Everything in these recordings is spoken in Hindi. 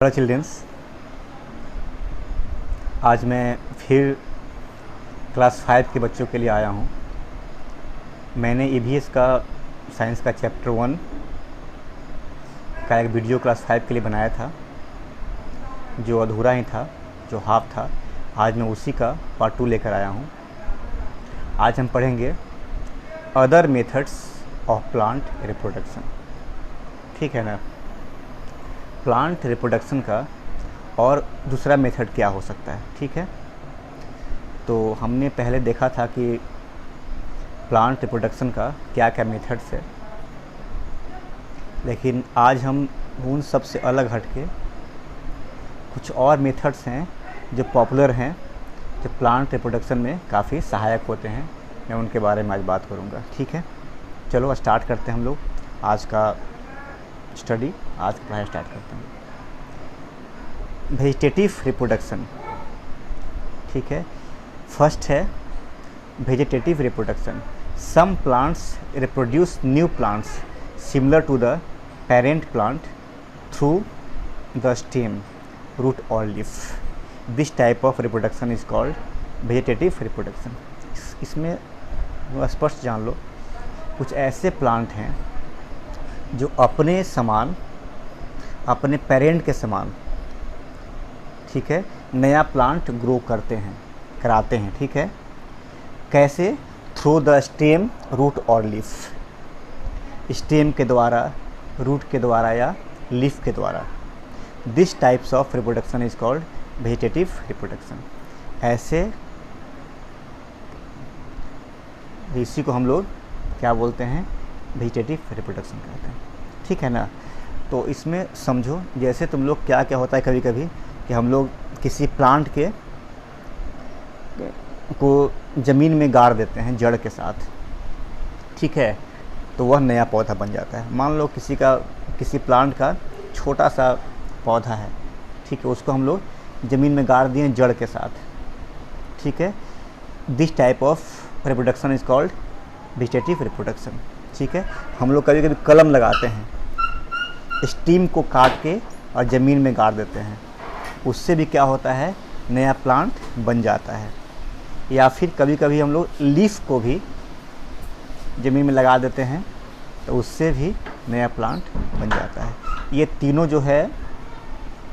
हेलो चिल्ड्रंस, आज मैं फिर क्लास 5 के बच्चों के लिए आया हूँ। मैंने ईवीएस का साइंस का चैप्टर 1 का एक वीडियो क्लास 5 के लिए बनाया था, जो अधूरा ही था, जो हाफ था। आज मैं उसी का पार्ट 2 लेकर आया हूँ। आज हम पढ़ेंगे other methods of plant reproduction. ठीक है ना। प्लांट रिप्रोडक्शन का और दूसरा मेथड क्या हो सकता है। ठीक है, तो हमने पहले देखा था कि प्लांट रिप्रोडक्शन का क्या क्या मेथड्स है, लेकिन आज हम उन सब से अलग हटके कुछ और मेथड्स हैं जो पॉपुलर हैं, जो प्लांट रिप्रोडक्शन में काफ़ी सहायक होते हैं। मैं उनके बारे में आज बात करूँगा। ठीक है, चलो स्टार्ट करते हैं हम लोग आज का स्टडी। आज की पढ़ाई स्टार्ट करते हैं। Vegetative reproduction. ठीक है, फर्स्ट है vegetative reproduction. Some plants reproduce new plants similar to the parent plant through the stem, root और leaf. This type of reproduction is called vegetative reproduction. इसमें स्पष्ट जान लो, कुछ ऐसे प्लांट हैं जो अपने समान, अपने पेरेंट के समान, ठीक है, नया प्लांट ग्रो कराते हैं। ठीक है, कैसे? थ्रू द स्टेम, रूट और लीफ। स्टेम के द्वारा, रूट के द्वारा या लीफ के द्वारा। This types of reproduction is called vegetative reproduction. ऐसे इसी को हम लोग क्या बोलते हैं? वेजिटेटिव रिप्रोडक्शन कहते हैं। ठीक है ना। तो इसमें समझो, जैसे तुम लोग क्या क्या होता है कभी कभी कि हम लोग किसी प्लांट को ज़मीन में गाड़ देते हैं जड़ के साथ। ठीक है, तो वह नया पौधा बन जाता है। मान लो किसी प्लांट का छोटा सा पौधा है, ठीक है, उसको हम लोग ज़मीन में गाड़ दिए जड़ के साथ। ठीक है, this type of reproduction is called vegetative reproduction. ठीक है, हम लोग कभी कभी कलम लगाते हैं, स्टीम को काट के और ज़मीन में गाड़ देते हैं। उससे भी क्या होता है? नया प्लांट बन जाता है। या फिर कभी कभी हम लोग लीफ को भी ज़मीन में लगा देते हैं, तो उससे भी नया प्लांट बन जाता है। ये तीनों जो है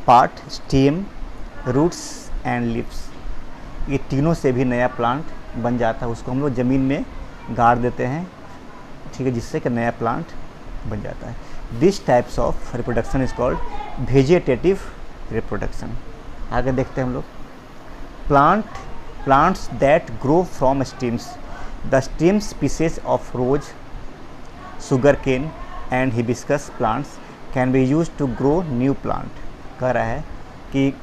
part, stem, roots and leaves, ये तीनों से भी नया प्लांट बन जाता है। उसको हम लोग ज़मीन में गाड़ देते हैं, ठीक है, जिससे कि नया प्लांट बन जाता है। This types of reproduction is called vegetative reproduction. आगे देखते हैं हम लोग। Plants that grow from stems. The stem species of rose, sugarcane and hibiscus plants can be use to grow new plant. कह रहा है कि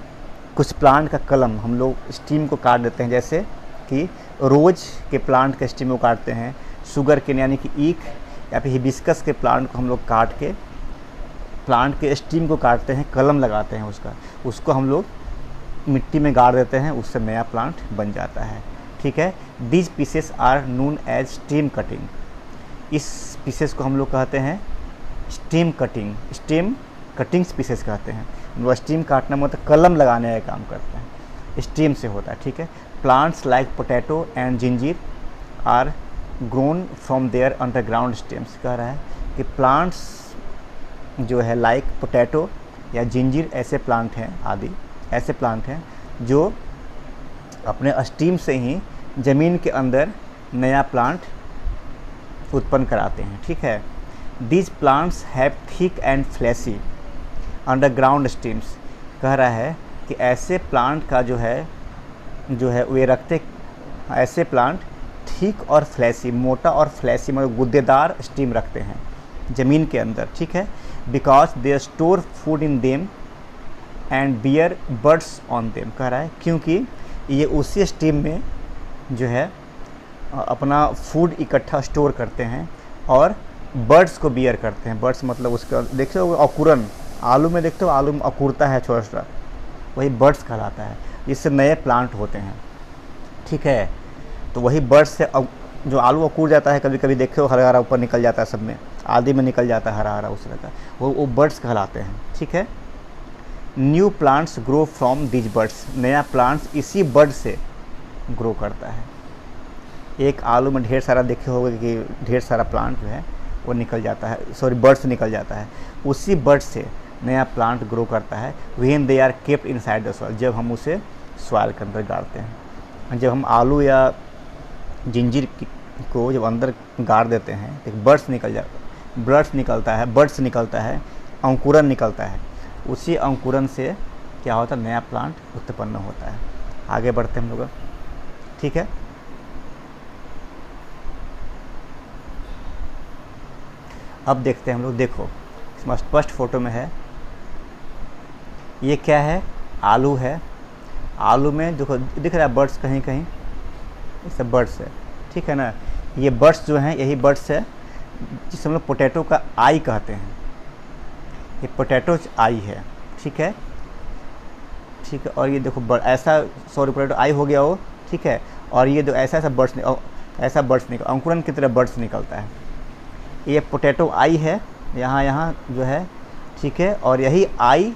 कुछ प्लांट का कलम हम लोग स्टीम को काट देते हैं, जैसे कि रोज के प्लांट के स्टीम को काटते हैं, शुगर केन यानी कि ईख या फिर हिबिस्कस के प्लांट को हम लोग काट के प्लांट के स्टीम को काटते हैं, कलम लगाते हैं उसको हम लोग मिट्टी में गाड़ देते हैं, उससे नया प्लांट बन जाता है। ठीक है, these pieces are known as stem cutting. इस पीसेस को हम लोग कहते हैं स्टेम कटिंग पीसेस कहते हैं। वो स्टीम काटना मतलब कलम लगाने का काम करते हैं, स्टेम से होता है। ठीक है, plants like potato and ginger are grown from their underground stems. कह रहा है कि प्लांट्स जो है लाइक पोटैटो या जिंजीर ऐसे प्लांट हैं, आदि ऐसे प्लांट हैं जो अपने स्टीम से ही ज़मीन के अंदर नया प्लांट उत्पन्न कराते हैं। ठीक है, these plants have thick and fleshy underground stems. कह रहा है कि ऐसे प्लांट का जो है वे रखते, ऐसे प्लांट थिक और फ्लैशी, मोटा और फ्लैशी मतलब गुद्देदार स्टीम रखते हैं ज़मीन के अंदर। ठीक है, because they store food in them and bear buds on them. कह रहा है क्योंकि ये उसी स्टीम में जो है अपना फूड इकट्ठा स्टोर करते हैं और बर्ड्स को बियर करते हैं। बर्ड्स मतलब उसका देखते हो अंकुरन, आलू में देखते हो आलू में अंकुरता है छोटा छोटा, वही बर्ड्स कहलाता है, जिससे नए प्लांट होते हैं। ठीक है, तो वही बर्ड्स से जो आलू अंकुर जाता है, कभी कभी देखते हो हरा हरा ऊपर निकल जाता है, सब में आदि में निकल जाता है हरा हरा उस तरह का, वो बर्ड्स कहलाते हैं। ठीक है, new plants grow from these birds, नया प्लांट्स इसी बर्ड से ग्रो करता है। एक आलू में ढेर सारा देखे होंगे कि ढेर सारा प्लांट जो है वो निकल जाता है, सॉरी बर्ड्स निकल जाता है, उसी बर्ड से नया प्लांट ग्रो करता है। When they are kept inside the soil, जब हम उसे सॉइल के अंदर गाड़ते हैं। जब हम आलू या जिंजीर को जब अंदर गाड़ देते हैं तो बर्ड्स निकलता है, अंकुरन निकलता है, उसी अंकुरन से क्या होता है, नया प्लांट उत्पन्न होता है। आगे बढ़ते हैं हम लोग, ठीक है। अब देखते हैं हम लोग, देखो फर्स्ट फोटो में है, ये क्या है, आलू है। आलू में देखो दिख रहा है बर्ड्स कहीं कहीं, ये सब बर्ड्स है, ठीक है ना। ये बर्ड्स जो हैं यही बर्ड्स है जिसे हम लोग पोटैटो का आई कहते हैं। ये पोटैटो आई है, ठीक है, ठीक है। और ये देखो ऐसा, सॉरी पोटैटो आई हो गया वो, ठीक है। और ये जो ऐसा बर्ड्स निकल, अंकुरन की तरह बर्ड्स निकलता है। ये पोटैटो आई है यहाँ जो है, ठीक है। और यही आई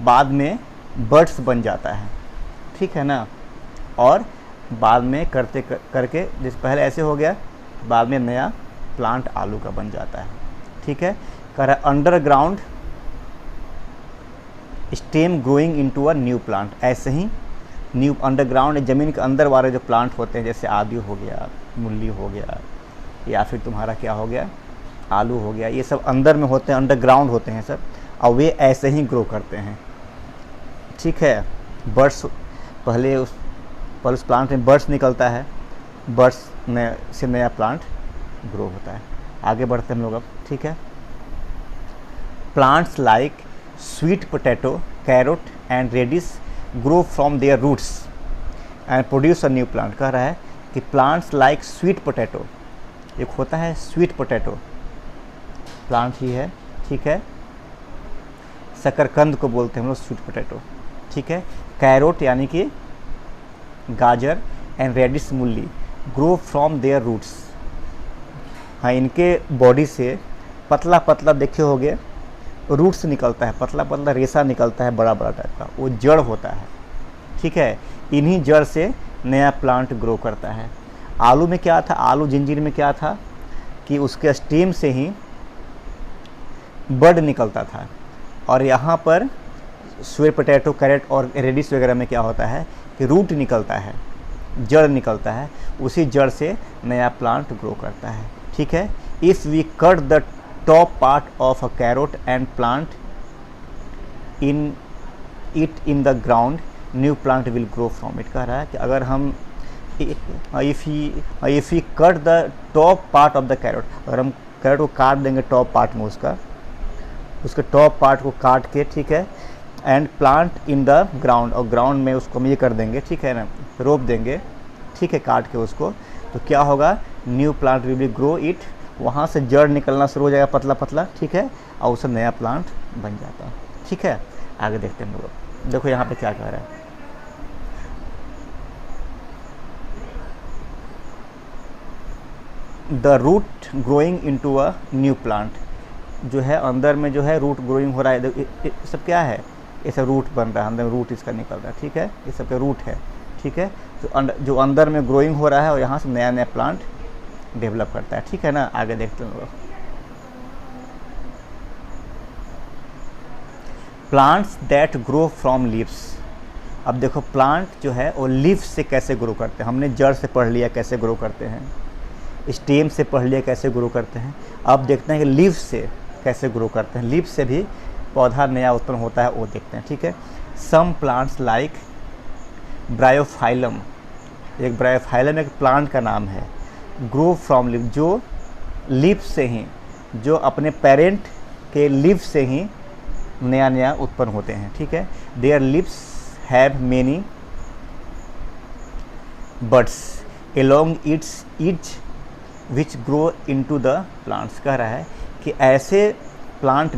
बाद में बर्ड्स बन जाता है, ठीक है ना। और बाद में करके जिस पहले ऐसे हो गया, बाद में नया प्लांट आलू का बन जाता है, ठीक है। कह रहा है underground stem growing into a new plant, ऐसे ही न्यू अंडरग्राउंड ज़मीन के अंदर वाले जो प्लांट होते हैं, जैसे आदू हो गया, मूली हो गया, या फिर तुम्हारा क्या हो गया, आलू हो गया, ये सब अंदर में होते हैं, अंडरग्राउंड होते हैं सब, और वे ऐसे ही ग्रो करते हैं, ठीक है। बर्ड्स पहले उस प्लांट में बर्ड्स निकलता है, बर्ड्स से नया प्लांट ग्रो होता है। आगे बढ़ते हैं हम लोग अब, ठीक है। Plants like sweet potato, carrot and radish grow from their roots and produce a new plant. कह रहा है कि प्लांट्स लाइक स्वीट पोटैटो, एक होता है स्वीट पोटैटो प्लांट ही है, ठीक है। शकरकंद को बोलते हैं हम लोग स्वीट पोटैटो, ठीक है। कैरोट यानी कि गाजर एंड रेडिश मूली ग्रो फ्रॉम देयर रूट्स, हाँ इनके बॉडी से पतला पतला देखे होगे रूट्स निकलता है, पतला पतला रेशा निकलता है, बड़ा बड़ा टाइप का, वो जड़ होता है, ठीक है। इन्हीं जड़ से नया प्लांट ग्रो करता है। आलू में क्या था, आलू जिंजीर में क्या था कि उसके स्टेम से ही बड निकलता था। और यहाँ पर स्वीट पोटैटो, कैरेट और रेडिश वगैरह में क्या होता है कि रूट निकलता है, जड़ निकलता है, उसी जड़ से नया प्लांट ग्रो करता है, ठीक है। If we cut the top part of a carrot and plant in the ground, new plant will grow from it. कह रहा है कि अगर हम if he cut the top part of the carrot, अगर हम कैरोट को काट देंगे टॉप पार्ट में, उसके टॉप पार्ट को काट के, ठीक है, and plant in the ground, और ग्राउंड में उसको हम ये कर देंगे, ठीक है ना, रोप देंगे, ठीक है, काट के उसको, तो क्या होगा, new plant will be grow it, वहाँ से जड़ निकलना शुरू हो जाएगा पतला पतला, ठीक है, और उससे नया प्लांट बन जाता है, ठीक है। आगे देखते हैं हम लोग, देखो यहाँ पे क्या कह रहा है, the root growing into a new plant, जो है अंदर में जो है रूट ग्रोइंग हो रहा है, ये सब क्या है, ये सब रूट बन रहा है, अंदर रूट इसका निकल रहा है, ठीक है, ये सब का रूट है, ठीक है। तो जो अंदर में ग्रोइंग हो रहा है और यहाँ से नया नया प्लांट डेवलप करता है, ठीक है ना। आगे देखते हैं लोग, plants that grow from leaves. अब देखो प्लांट जो है वो लीफ से कैसे ग्रो करते हैं, हमने जड़ से पढ़ लिया कैसे ग्रो करते हैं, स्टेम से पढ़ लिया कैसे ग्रो करते हैं, अब देखते हैं कि लीफ से कैसे ग्रो करते हैं, लीफ से भी पौधा नया उत्पन्न होता है, वो देखते हैं, ठीक है। सम प्लांट्स लाइक ब्रायोफाइलम, एक ब्रायोफाइलम एक प्लांट का नाम है, ग्रो फ्रॉम लीफ, जो लीफ से ही, जो अपने पेरेंट के लीफ से ही नया नया उत्पन्न होते हैं, ठीक है। There leaves have many buds along it's each which grow into the plants. कह रहा है कि ऐसे प्लांट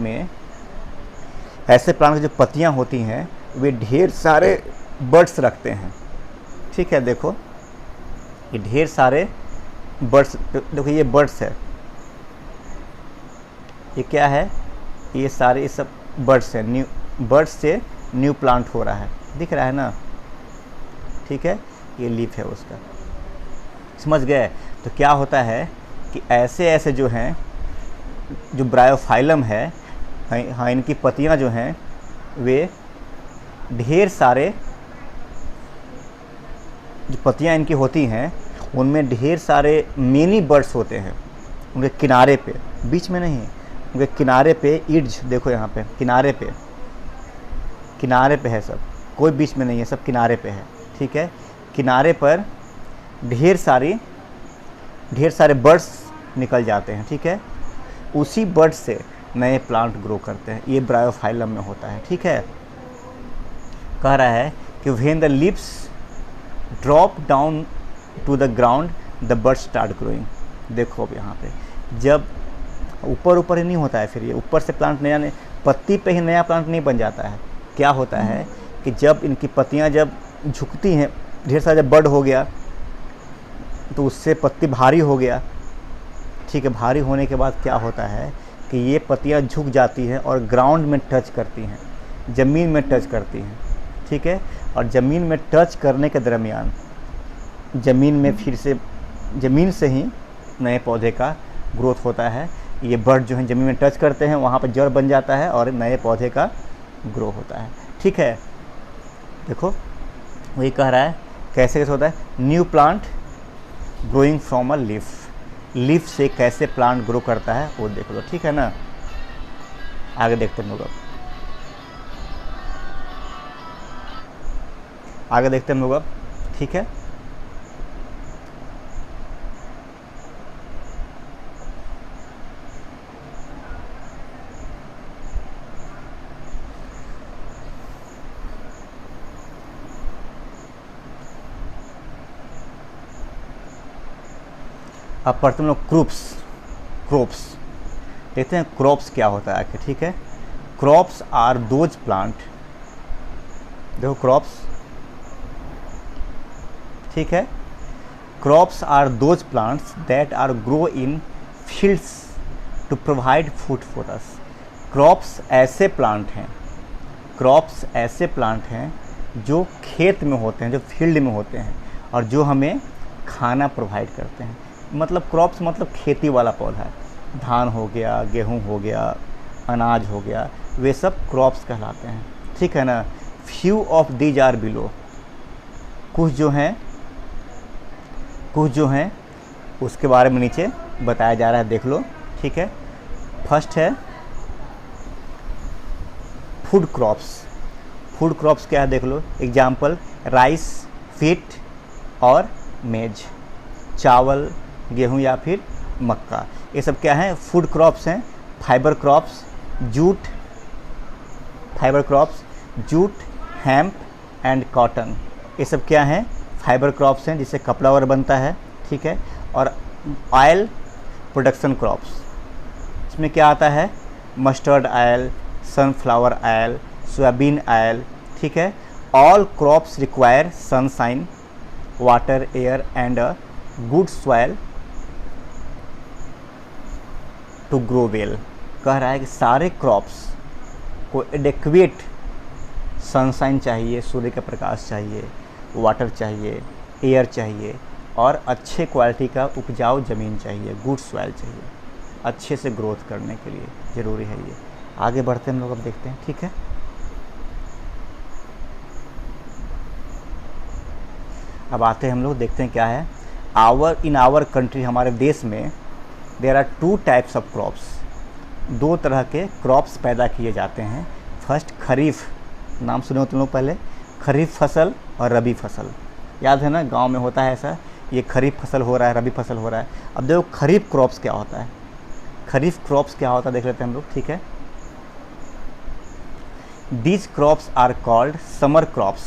की जो पत्तियां होती हैं वे ढेर सारे बड्स रखते हैं, ठीक है। देखो ये ढेर सारे बड्स, देखो ये बड्स है, ये क्या है, ये सारे सब बड्स हैं, न्यू बड्स से न्यू प्लांट हो रहा है, दिख रहा है ना, ठीक है, ये लीफ है उसका, समझ गए। तो क्या होता है कि ऐसे ऐसे जो हैं, जो ब्रायोफाइलम है, हाँ, इनकी पत्तियाँ जो हैं वे ढेर सारे, जो पत्तियाँ इनकी होती हैं उनमें ढेर सारे मेनी बर्ड्स होते हैं उनके किनारे पे, बीच में नहीं, उनके किनारे पे इड्ज, देखो यहाँ पे किनारे पे है सब, कोई बीच में नहीं है, सब किनारे पे है, ठीक है। किनारे पर ढेर सारे बर्ड्स निकल जाते हैं, ठीक है। उसी बर्ड से नए प्लांट ग्रो करते हैं, ये ब्रायोफाइलम में होता है, ठीक है। कह रहा है कि when the leaves drop down to the ground the buds start growing. देखो अब यहाँ पे जब ऊपर ही नहीं होता है, फिर ये ऊपर से प्लांट नया नहीं, पत्ती पे ही नया प्लांट नहीं बन जाता है। क्या होता है कि जब इनकी पत्तियाँ जब झुकती हैं, ढेर सारा जब बर्ड हो गया तो उससे पत्ती भारी हो गया, ठीक है। भारी होने के बाद क्या होता है कि ये पत्तियाँ झुक जाती हैं और ग्राउंड में टच करती हैं, ज़मीन में टच करती हैं, ठीक है। और ज़मीन में टच करने के दरमियान ज़मीन में फिर से, ज़मीन से ही नए पौधे का ग्रोथ होता है। ये बर्ड जो है ज़मीन में टच करते हैं, वहाँ पर जड़ बन जाता है और नए पौधे का ग्रो होता है, ठीक है। देखो वही कह रहा है कैसे होता है, new plant growing from a leaf से कैसे प्लांट ग्रो करता है वो देख लो, ठीक है ना। आगे देखते हैं लोग, आगे देखते हैं लोग अब, ठीक है। अब पढ़ते हैं लोग क्रॉप्स देखते हैं क्रॉप्स क्या होता है आखिर, ठीक है। क्रॉप्स आर दोज प्लांट, देखो क्रॉप्स, ठीक है। Crops are those plants that are grow in fields to provide food for us. Crops ऐसे प्लांट हैं जो खेत में होते हैं, जो फील्ड में होते हैं और जो हमें खाना प्रोवाइड करते हैं। मतलब क्रॉप्स मतलब खेती वाला पौधा है, धान हो गया, गेहूँ हो गया, अनाज हो गया, वे सब क्रॉप्स कहलाते हैं, ठीक है ना। Few of these are below, कुछ जो हैं उसके बारे में नीचे बताया जा रहा है, देख लो, ठीक है। फर्स्ट है फूड क्रॉप्स क्या है देख लो, एग्जाम्पल राइस, व्हीट और मेज, चावल, गेहूं या फिर मक्का, ये सब क्या है, फूड क्रॉप्स हैं। Fibre crops, jute, hemp and cotton, ये सब क्या हैं, फाइबर क्रॉप्स हैं जिससे कपड़ा और बनता है, ठीक है। और ऑयल प्रोडक्शन क्रॉप्स, इसमें क्या आता है, mustard oil, sunflower oil, soybean oil, ठीक है। All crops require sunshine, water, air and a good soil to grow well. कह रहा है कि सारे क्रॉप्स को एडेक्वेट सनशाइन चाहिए, सूर्य का प्रकाश चाहिए, वाटर चाहिए, एयर चाहिए और अच्छे क्वालिटी का उपजाऊ ज़मीन चाहिए, गुड सॉइल चाहिए, अच्छे से ग्रोथ करने के लिए ज़रूरी है ये। आगे बढ़ते हैं हम लोग, अब देखते हैं, ठीक है। अब आते हैं हम लोग, देखते हैं क्या है। इन आवर कंट्री, हमारे देश में there are 2 types of crops, 2 तरह के क्रॉप्स पैदा किए जाते हैं। फर्स्ट खरीफ, नाम सुने हो तुम लोग पहले, खरीफ फसल और रबी फसल, याद है ना, गांव में होता है ऐसा, ये खरीफ फसल हो रहा है, रबी फसल हो रहा है। अब देखो खरीफ क्रॉप्स क्या होता है, देख लेते हैं हम लोग, ठीक है। These crops are called summer crops,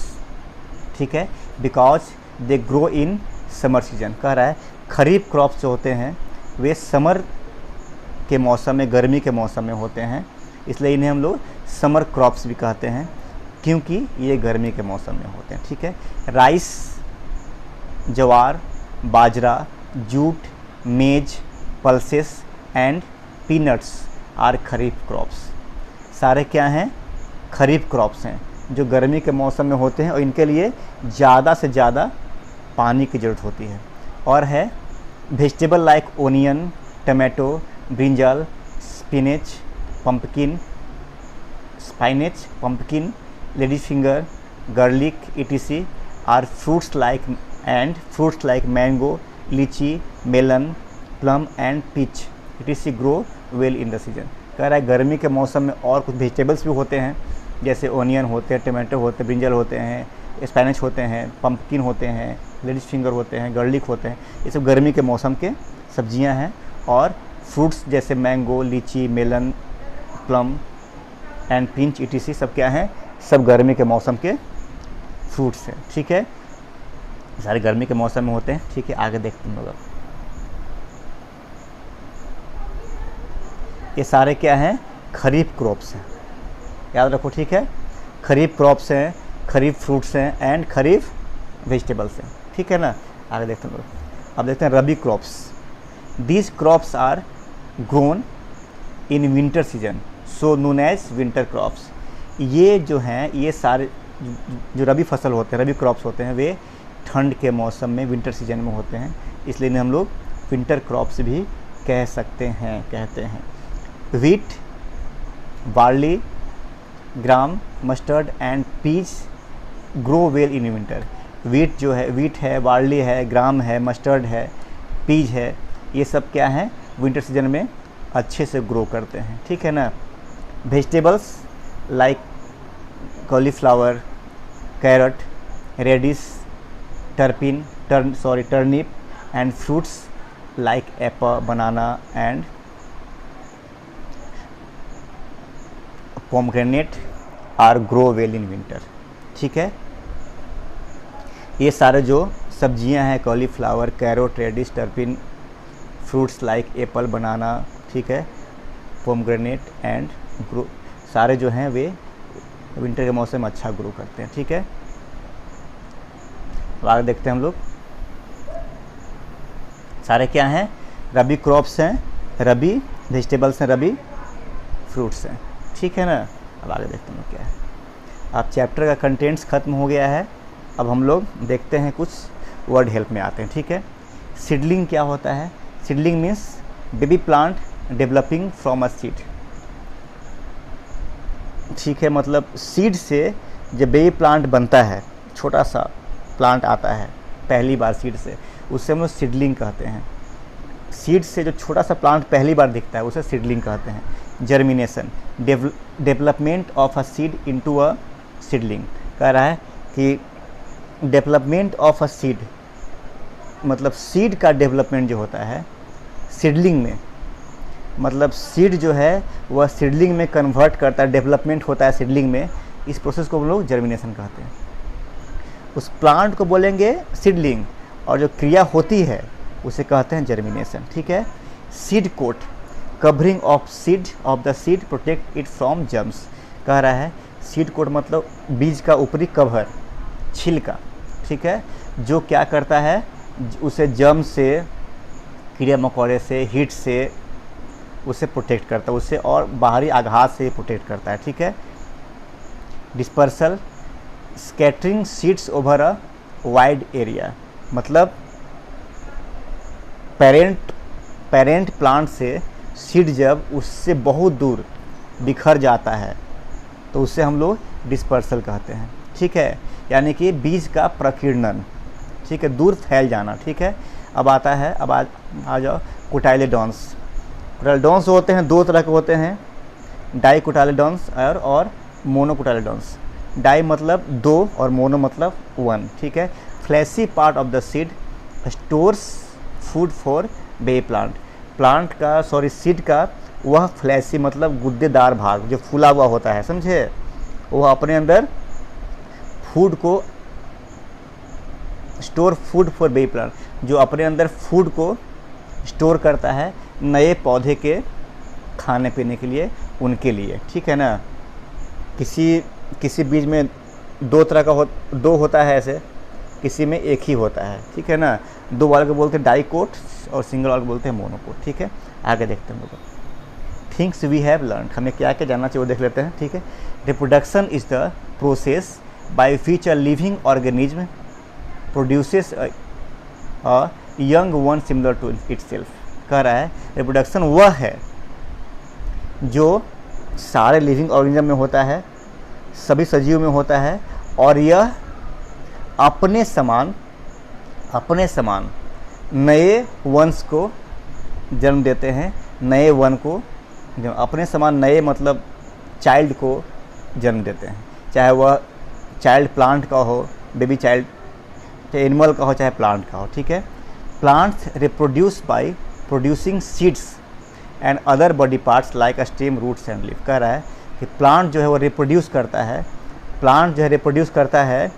ठीक है, because they grow in summer season. कह रहा है खरीफ क्रॉप्स जो होते हैं वे समर के मौसम में, गर्मी के मौसम में होते हैं, इसलिए इन्हें हम लोग समर क्रॉप्स भी कहते हैं, क्योंकि ये गर्मी के मौसम में होते हैं, ठीक है। Rice, jowar, bajra, jute, maize, pulses and peanuts are kharif crops. सारे क्या हैं, खरीफ क्रॉप्स हैं। जो गर्मी के मौसम में होते हैं और इनके लिए ज़्यादा से ज़्यादा पानी की ज़रूरत होती है। और है vegetable like onion, tomato, brinjal, spinach, pumpkin, ladies finger, garlic etc. are fruits like mango, lychee, melon, plum and peach etc. grow well in the season। कह रहा है गर्मी के मौसम में और कुछ वेजिटेबल्स भी होते हैं, जैसे ओनियन होते हैं, टमाटो होते हैं, ब्रिंजल होते हैं, स्पिनच होते हैं, पम्पकिन होते हैं, लेडीज फिंगर होते हैं, गार्लिक होते हैं। ये सब गर्मी के मौसम के सब्जियां हैं। और फ्रूट्स जैसे mango, lychee, melon, plum and peach etc. सब क्या हैं? सब गर्मी के मौसम के फ्रूट्स हैं। ठीक है, सारे गर्मी के मौसम में होते हैं। ठीक है, आगे देखते हैं लोग। ये सारे क्या हैं? खरीफ क्रॉप्स हैं, याद रखो। ठीक है, खरीफ क्रॉप्स हैं, खरीफ फ्रूट्स हैं एंड खरीफ वेजिटेबल्स हैं। ठीक है ना, आगे देखते हैं लोग। अब देखते हैं rabi crops. These crops are grown in winter season so known as winter crops. ये जो हैं, ये सारे जो रबी फसल होते हैं, रबी क्रॉप्स होते हैं, वे ठंड के मौसम में विंटर सीजन में होते हैं, इसलिए इन्हें हम लोग विंटर क्रॉप्स भी कहते हैं। Wheat, barley, gram, mustard and peas grow well in winter. Wheat है, बार्ली है, ग्राम है, मस्टर्ड है, पीज है, ये सब क्या है? विंटर सीजन में अच्छे से ग्रो करते हैं। ठीक है ना। Vegetables like cauliflower, carrot, radish, turnip and fruits like apple, banana and pomegranate are grow well in winter. ठीक है, ये सारे जो सब्जियां हैं, cauliflower, carrot, radish, turnip, fruits like apple, banana, ठीक है, पोमग्रेनेट एंड ग्रो, सारे जो हैं वे विंटर के मौसम में अच्छा ग्रो करते हैं। ठीक है, आगे देखते हैं हम लोग। सारे क्या हैं? रबी क्रॉप्स हैं, रबी वेजिटेबल्स हैं, रबी फ्रूट्स हैं। ठीक है ना। अब आगे देखते हैं क्या है। अब चैप्टर का कंटेंट्स खत्म हो गया है। अब हम लोग देखते हैं, कुछ वर्ड हेल्प में आते हैं। ठीक है, सीडलिंग क्या होता है? Seedling means baby plant developing from a seed. ठीक है, मतलब सीड से जब बेबी प्लांट बनता है, छोटा सा प्लांट आता है पहली बार सीड से, उससे हम लोग सीडलिंग कहते हैं। सीड से जो छोटा सा प्लांट पहली बार दिखता है उसे सीडलिंग कहते हैं। Germination, development of a seed into a seedling. कह रहा है कि डेवलपमेंट ऑफ अ सीड मतलब सीड का डेवलपमेंट जो होता है सीडलिंग में, मतलब सीड जो है वह सीडलिंग में कन्वर्ट करता है, डेवलपमेंट होता है सीडलिंग में, इस प्रोसेस को हम लोग जर्मिनेशन कहते हैं। उस प्लांट को बोलेंगे सीडलिंग और जो क्रिया होती है उसे कहते हैं जर्मिनेशन। ठीक है, seed coat, covering of the seed protect it from germs. कह रहा है सीड कोट मतलब बीज का ऊपरी कवर, छिलका। ठीक है, जो क्या करता है, उसे जर्म से, कीड़े मकोड़े से, हीट से उसे प्रोटेक्ट करता है, उससे और बाहरी आघात से प्रोटेक्ट करता है। ठीक है, dispersal, scattering seeds over a wide area, मतलब पेरेंट प्लांट से सीड जब उससे बहुत दूर बिखर जाता है तो उससे हम लोग डिस्पर्सल कहते हैं। ठीक है, यानी कि बीज का प्रकीर्णन। ठीक है, दूर फैल जाना। ठीक है, अब आता है, अब आ जाओ कोटाइलेडॉन्स। कोटाइलेडॉन्स होते हैं, दो तरह के होते हैं, डाइकोटाइलेडॉन्स और मोनोकोटाइलेडॉन्स। डाई मतलब दो और मोनो मतलब वन। ठीक है, fleshy part of the seed stores food for baby plant का सीड का वह फ्लैशी मतलब गुद्देदार भाग जो फूला हुआ होता है, समझे, वह अपने अंदर फूड को store food for baby plant, जो अपने अंदर फूड को स्टोर करता है नए पौधे के खाने पीने के लिए, उनके लिए। ठीक है ना, किसी बीज में दो तरह का दो होता है ऐसे, किसी में एक ही होता है। ठीक है ना, दो वाले को बोलते हैं डाइकोट और सिंगल वाले को बोलते हैं मोनोकोट। ठीक है, आगे देखते हैं लोग। थिंग्स वी हैव लर्न, हमें क्या क्या जानना चाहिए वो देख लेते हैं, ठीक है। Reproduction is the process by which a living organism produces a young one similar to itself. कह रहा है रिप्रोडक्शन वह है जो सारे लिविंग ऑर्गेनिज्म में होता है, सभी सजीव में होता है, और यह अपने समान नए वंश को जन्म देते हैं, नए वन को अपने समान नए मतलब चाइल्ड को जन्म देते हैं, चाहे वह चाइल्ड प्लांट का हो, बेबी चाइल्ड, चाहे एनिमल का हो चाहे प्लांट का हो, ठीक है। Plants reproduce by producing seeds and other body parts like stem, roots and leaf. कह रहा है कि प्लांट जो है वो रिप्रोड्यूस करता है, प्लांट जो है रिप्रोड्यूस करता है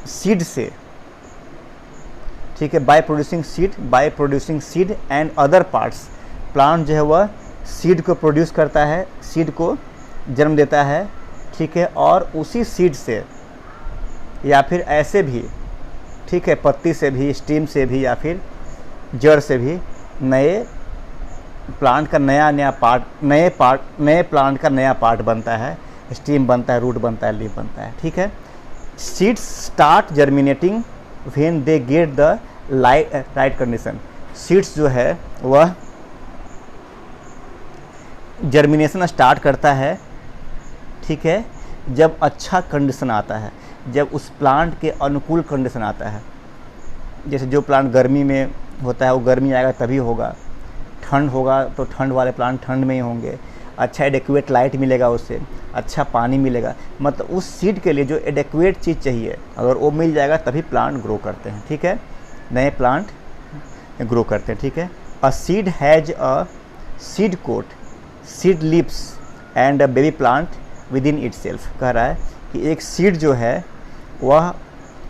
सीड से, ठीक है, by producing seed and other parts. Plant जो है वह सीड को प्रोड्यूस करता है, सीड को जन्म देता है, ठीक है, और उसी सीड से या फिर ऐसे भी, ठीक है, पत्ती से भी, स्टीम से भी या फिर जड़ से भी नए प्लांट का नया पार्ट, नए प्लांट का नया पार्ट बनता है, स्टीम बनता है, रूट बनता है, लीफ बनता है, ठीक है। Seeds start germinating when they get the right condition. Seeds जो है वह जर्मिनेशन स्टार्ट करता है, ठीक है, जब अच्छा कंडीशन आता है, जब उस प्लांट के अनुकूल कंडीशन आता है। जैसे जो प्लांट गर्मी में होता है वो गर्मी आएगा तभी होगा, ठंड होगा तो ठंड वाले प्लांट ठंड में ही होंगे, अच्छा एडेक्वेट लाइट मिलेगा उससे, अच्छा पानी मिलेगा, मतलब उस सीड के लिए जो एडेक्वेट चीज़ चाहिए अगर वो मिल जाएगा तभी प्लांट ग्रो करते हैं, ठीक है, नए प्लांट ग्रो करते हैं, ठीक है। A seed has a seed coat, seed lips and a baby plant within itself. कह रहा है कि एक सीड जो है वह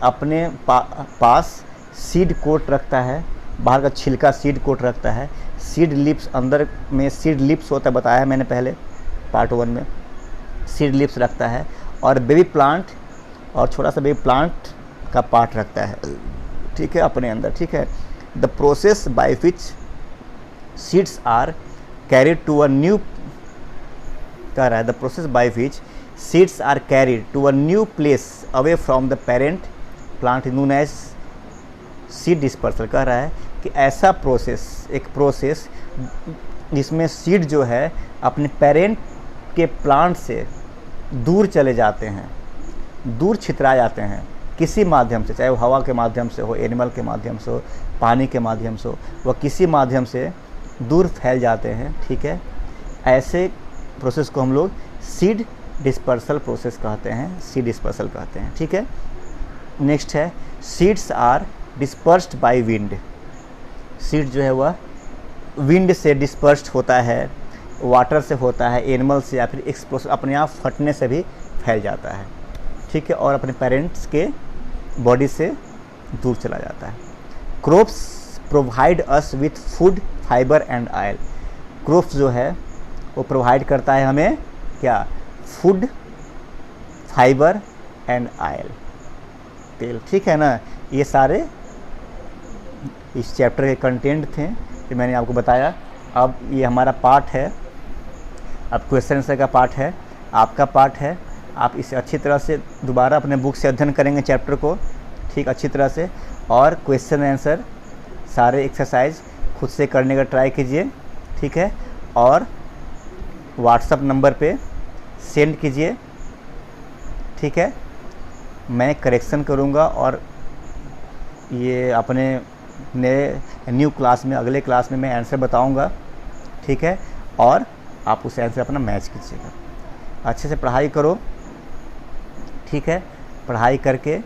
अपने पास सीड कोट रखता है, बाहर का छिलका सीड कोट रखता है, सीड लिप्स अंदर में सीड लिप्स होता है, बताया मैंने पहले पार्ट 1 में, सीड लिप्स रखता है, और बेबी प्लांट और छोटा सा बेबी प्लांट का पार्ट रखता है, ठीक है, अपने अंदर, ठीक है। The process by which seeds are carried to a new, कह रहा है the process by which seeds are carried to a new place away from the parent plant known as seed dispersal. कह रहा है कि ऐसा प्रोसेस, एक प्रोसेस जिसमें सीड जो है अपने पेरेंट के प्लांट से दूर चले जाते हैं, दूर छितरा जाते हैं किसी माध्यम से, चाहे वो हवा के माध्यम से हो, एनिमल के माध्यम से हो, पानी के माध्यम से हो, वह किसी माध्यम से दूर फैल जाते हैं, ठीक है। ऐसे प्रोसेस को हम लोग सीड डिस्पर्सल प्रोसेस कहते हैं, सीड डिस्पर्सल कहते हैं, ठीक है। नेक्स्ट है seeds are dispersed by wind. Seed जो है वह विंड से डिस्पर्स्ड होता है, वाटर से होता है, एनिमल से, या फिर एक्सप्लोजन अपने आप फटने से भी फैल जाता है, ठीक है, और अपने पेरेंट्स के बॉडी से दूर चला जाता है। Crops provide us with food, fibre and oil. Crops जो है वो प्रोवाइड करता है हमें क्या, फूड, फाइबर एंड ऑयल, तेल, ठीक है ना। ये सारे इस चैप्टर के कंटेंट थे जो मैंने आपको बताया। अब ये हमारा पार्ट है, अब क्वेश्चन आंसर का पार्ट है, आपका पार्ट है। आप इसे अच्छी तरह से दोबारा अपने बुक से अध्ययन करेंगे चैप्टर को, ठीक, अच्छी तरह से, और क्वेश्चन आंसर सारे एक्सरसाइज खुद से करने का ट्राई कीजिए, ठीक है, और व्हाट्सएप नंबर पे सेंड कीजिए, ठीक है। मैं करेक्शन करूँगा और ये अपने नए न्यू क्लास में, अगले क्लास में मैं आंसर बताऊँगा, ठीक है, और आप उस आंसर अपना मैच कीजिएगा। अच्छे से पढ़ाई करो, ठीक है, पढ़ाई करके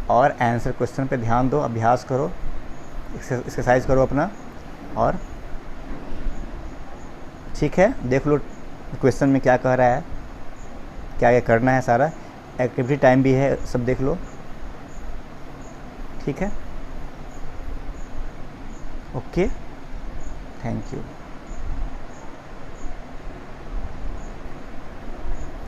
और आंसर क्वेश्चन पे ध्यान दो, अभ्यास करो, एक्सरसाइज करो अपना, और ठीक है, देख लो क्वेश्चन में क्या कह रहा है, क्या क्या करना है, सारा एक्टिविटी टाइम भी है, सब देख लो, ठीक है। Okay, thank you.